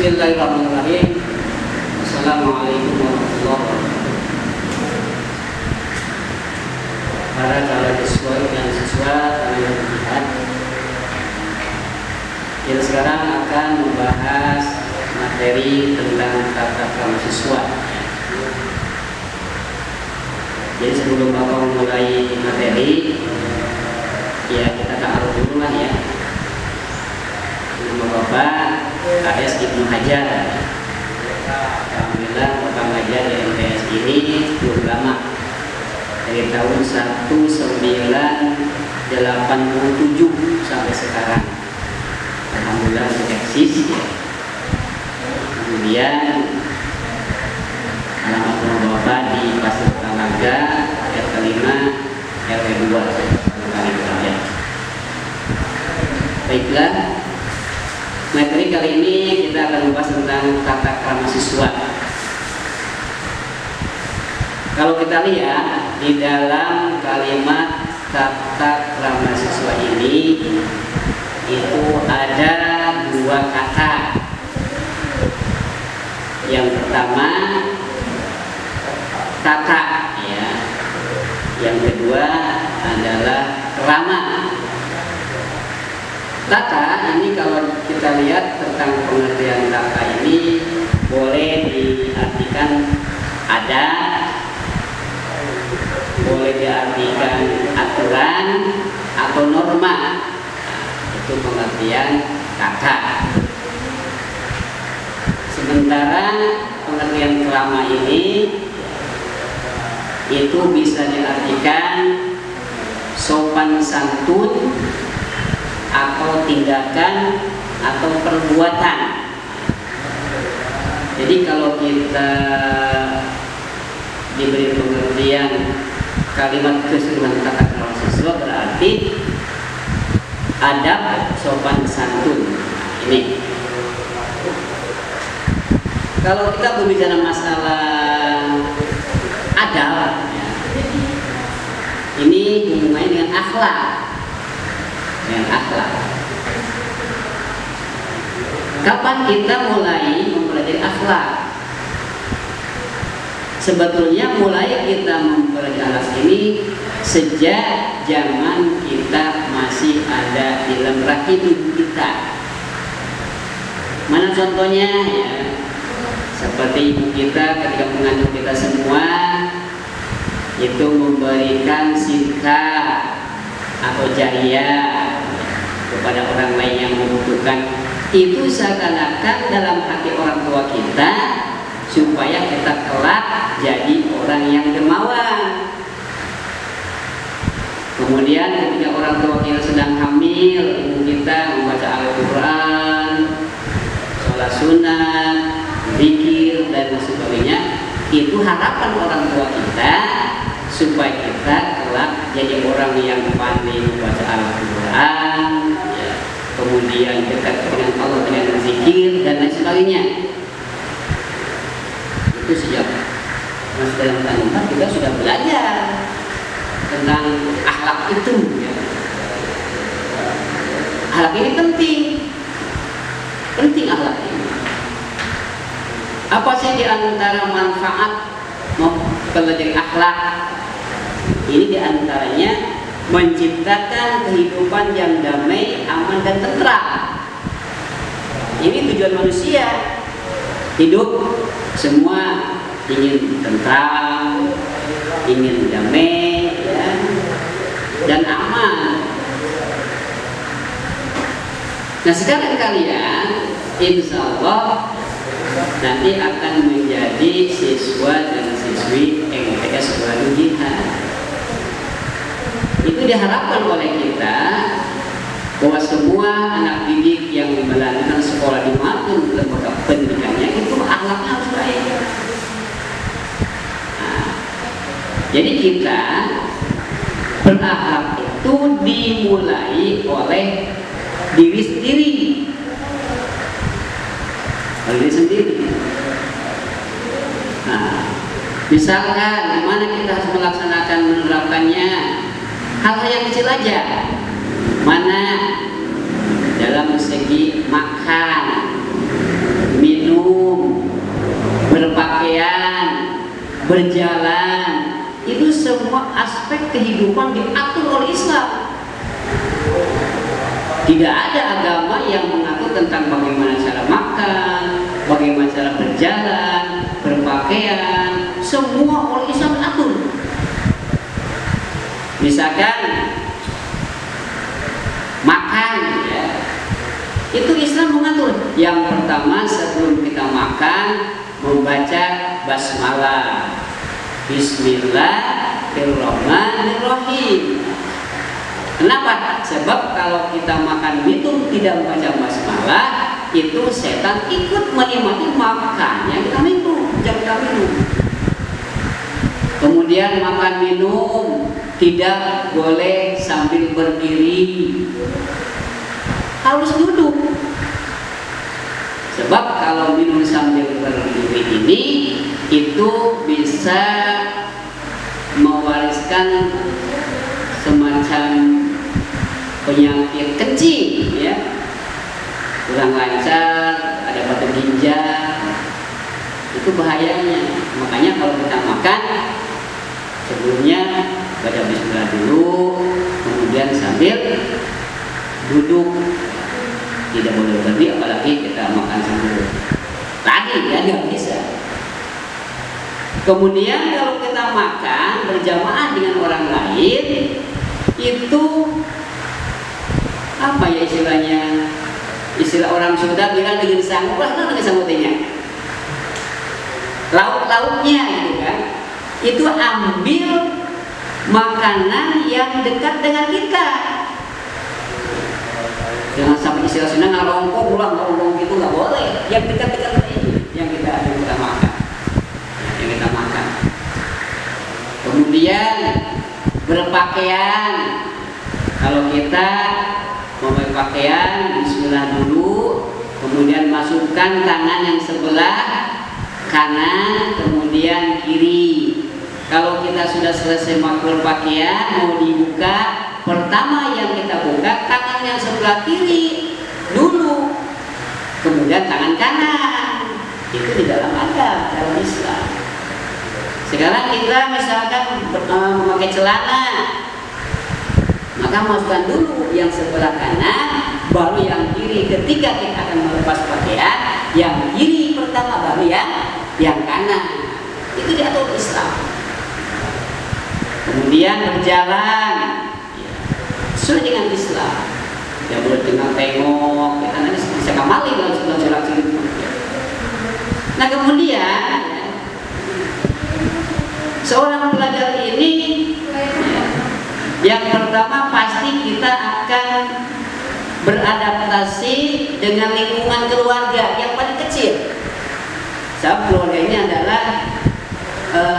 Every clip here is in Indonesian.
Bismillahirrahmanirrahim. Assalamualaikum warahmatullahi wabarakatuh. Para calon siswa dan siswa yang berjihad, kita sekarang akan membahas materi tentang tata krama siswa. Jadi sebelum Bapak memulai materi, ya kita taruh dulu lah ya. Nama Bapak AS Ibnu Hajar. Alhamdulillah Bapak ngajar di MTS ini cukup lama, dari tahun 1987 sampai sekarang. Alhamdulillah eksis ya. Kemudian alamat rumah Bapak di Pasir Talaga RT 5 RW 2 ya. Baiklah, materi kali ini kita akan membahas tentang tata krama siswa. Kalau kita lihat di dalam kalimat tata krama siswa ini, itu ada dua kata. Yang pertama tata, ya. Yang kedua adalah krama. Tata ini kalau kita lihat tentang pengertian tata ini boleh diartikan ada, boleh diartikan aturan atau norma. Itu pengertian tata. Sementara pengertian krama ini itu bisa diartikan sopan santun atau tindakan atau perbuatan. Jadi kalau kita diberi pengertian kalimat keseluruhan tata krama siswa berarti adab, sopan santun. Ini kalau kita berbicara masalah adab, ya, ini hubungannya dengan akhlak. Kapan kita mulai mempelajari akhlak? Sebetulnya mulai kita mempelajari akhlak ini sejak zaman kita masih ada di dalam rahim ibu kita. Mana contohnya? Ya, seperti ibu kita ketika mengandung kita semua itu memberikan sikap atau jariah kepada orang lain yang membutuhkan. Itu seakan-akan dalam hati orang tua kita supaya kita kelak jadi orang yang dermawan. Kemudian ketika orang tua kita sedang hamil, ibu kita membaca Al-Quran, sholat sunat, zikir dan sebagainya. Itu harapan orang tua kita supaya kita kelak jadi orang yang pandai membaca Al-Quran, ya, kemudian dekat dengan Allah dengan zikir dan lain sebagainya. Itu sejak masih dalam kandungan kita sudah belajar tentang akhlak itu, ya. Akhlak ini penting akhlak ini. Apa sih di antara manfaat mempelajari akhlak? Ini diantaranya menciptakan kehidupan yang damai, aman dan tentram. Ini tujuan manusia. Hidup semua ingin tentram, ingin damai, ya, dan aman. Nah sekarang kalian insya Allah nanti akan menjadi siswa dan siswi MTS Baru Jihad. Itu diharapkan oleh kita bahwa semua anak didik yang melanjutkan sekolah di manapun lembaga pendidikannya itu akhlaknya harus baik. Nah, jadi kita berakhlak itu dimulai oleh diri sendiri. Diri sendiri. Nah, misalkan di mana kita harus melaksanakan menerapkannya, hal-hal yang kecil aja. Mana dalam segi makan, minum minum, berpakaian, berjalan, itu semua aspek kehidupan diatur oleh Islam. Tidak ada agama yang mengatur tentang bagaimana cara makan, bagaimana cara berjalan, berpakaian, semua oleh Islam atur. Misalkan makan, ya, itu Islam mengatur. Yang pertama, sebelum kita makan, membaca basmalah, Bismillahirrahmanirrahim. Kenapa? Sebab kalau kita makan minum tidak membaca basmalah, itu setan ikut menikmati makannya kita minum, jangan kita minum. Kemudian makan minum tidak boleh sambil berdiri, harus duduk. Sebab kalau minum sambil berdiri ini itu bisa mewariskan semacam penyakit kencing, ya, kurang lancar, ada batu ginjal, itu bahayanya. Makanya kalau kita makan sebelumnya baca bismillah dulu, kemudian sambil duduk, tidak boleh berdiri, apalagi kita makan sambil lagi, ya, nggak bisa. Kemudian kalau kita makan berjamaah dengan orang lain, itu apa ya istilahnya? Istilah orang Sunda bilang dengan sanggup lah, dengan sanggupnya. Lauk-lauknya gitu kan. Itu ambil makanan yang dekat dengan kita. Jangan sampai istilah Sunda ngarongkong pulang ngarongkong gitu, nggak boleh. Yang dekat-dekat ini yang kita makan. Yang kita makan. Kemudian berpakaian. Kalau kita mau berpakaian, bismillah dulu, kemudian masukkan tangan yang sebelah kanan, kemudian kiri. Kalau kita sudah selesai berpakaian, mau dibuka, pertama yang kita buka tangan yang sebelah kiri dulu, kemudian tangan kanan. Itu di dalam adab dalam Islam. Sekarang kita misalkan memakai celana, maka masukkan dulu yang sebelah kanan, baru yang kiri. Ketika kita akan melepas pakaian, yang kiri pertama, baru yang kanan. Itu diatur Islam. Kemudian berjalan, ya, sesuai dengan Islam. Ya boleh tinggal tengok, kita nanti bisa kembali kalau sudah jalan itu. Nah kemudian seorang pelajar ini, ya, yang pertama pasti kita akan beradaptasi dengan lingkungan keluarga yang paling kecil. Sebab keluarga ini adalah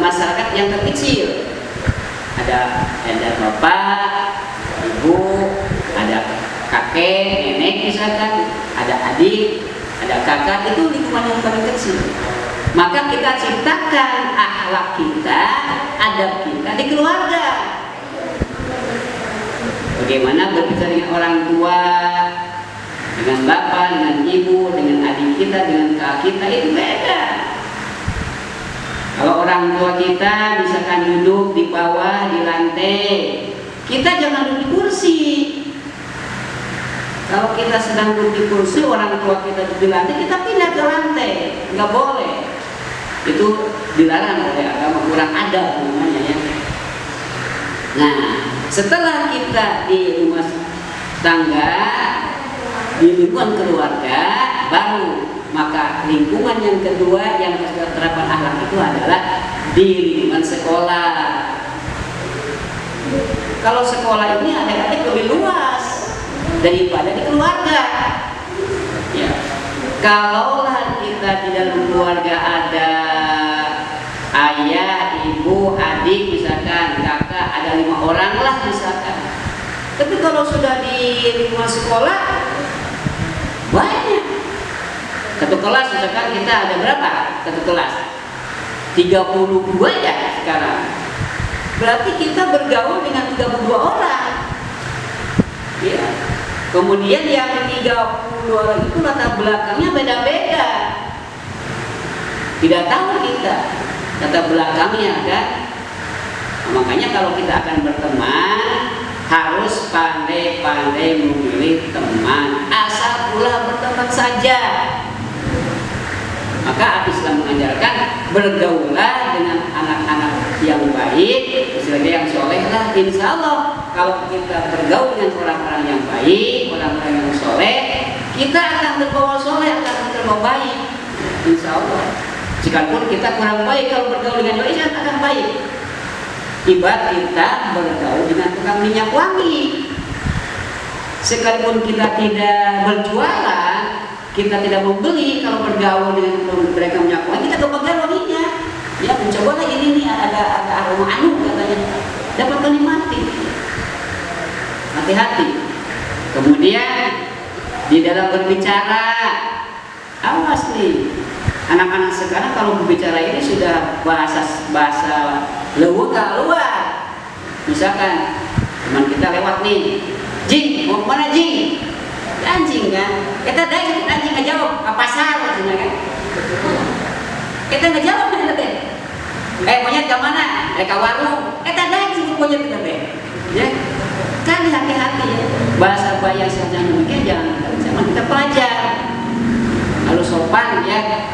masyarakat yang terkecil. Ada bapak, ibu, ada kakek, nenek misalkan, ada adik, ada kakak, itu lingkungan yang paling kecil. Maka kita ciptakan akhlak kita, adab kita di keluarga. Bagaimana berbicara dengan orang tua, dengan bapak, dengan ibu, dengan adik kita, dengan kakak kita, itu beda. Kalau orang tua kita misalkan duduk di bawah, di lantai, kita jangan duduk di kursi. Kalau kita sedang duduk di kursi, orang tua kita duduk di lantai, kita pindah ke lantai, nggak boleh. Itu dilarang oleh agama, kurang adab namanya, ya. Nah, setelah kita di rumah tangga, di lingkungan keluarga, baru maka lingkungan yang kedua yang harus terapkan akhlak itu adalah di lingkungan sekolah. Kalau sekolah ini adik-adik lebih luas daripada di keluarga. Ya. Kalaulah kita di dalam keluarga ada ayah, ibu, adik, misalkan kakak, ada 5 orang lah misalkan. Tapi kalau sudah di lingkungan sekolah banyak. Satu kelas misalkan kita ada berapa? Satu kelas 32 ya sekarang. Berarti kita bergaul dengan 32 orang. Ya. Kemudian yang 30 orang itu latar belakangnya beda-beda. Tidak tahu kita kata belakangnya kan. Makanya kalau kita akan berteman harus pandai-pandai memilih teman, asal pula berteman saja. Maka Islam mengajarkan bergaulah dengan anak-anak yang baik, istilahnya yang soleh lah. Insya Allah kalau kita bergaul dengan orang-orang yang baik, orang-orang yang soleh, kita akan terbawa soleh, akan terbawa baik. Insya Allah. Jikapun kita kurang baik, kalau bergaul dengan orang akan baik. Ibarat kita bergaul dengan tukang minyak wangi, sekalipun kita tidak berjualan, kita tidak membeli, kalau bergaul dengan mereka minyak wangi, kita kepegang wanginya. Ya, mencobalah ini nih ada aroma anu katanya, dapat menikmati. Hati-hati. Kemudian di dalam berbicara, awas nih. Anak-anak sekarang kalau berbicara ini sudah bahasa luar. Misalkan teman kita lewat nih, Jing, mau mana Jing? Anjing kan? Kita dari anjing nggak jawab, ke pasar maksudnya kan? Kita nggak jawab kan teh? Monyet ke mana? Ke warung. Kita dari sibuk monyet kita teh. Ya, kan hati-hati ya. Bahasa bayar saja mungkin jangan kita pelajar. Lalu sopan ya.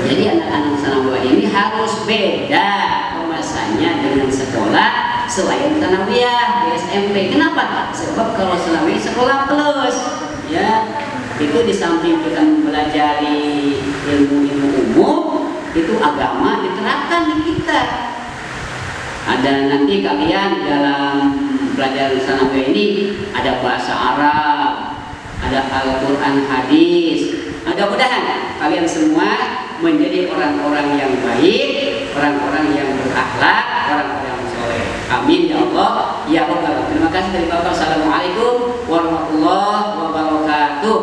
Jadi anak-anak sanawiyah ini harus beda kemasannya dengan sekolah selain sanawiyah di SMP. Kenapa? Sebab kalau sanawiyah sekolah plus, ya itu di samping kita mempelajari ilmu-ilmu umum, itu agama diterapkan di kita. Ada nanti kalian dalam pelajaran sanawiyah ini ada bahasa Arab, ada Al-Quran, hadis. Mudah-mudahan kalian semua menjadi orang-orang yang baik, orang-orang yang berakhlak, orang-orang yang soleh. Amin ya Allah ya Rabbal alamin. Terima kasih dari Bapak. Assalamualaikum warahmatullahi wabarakatuh.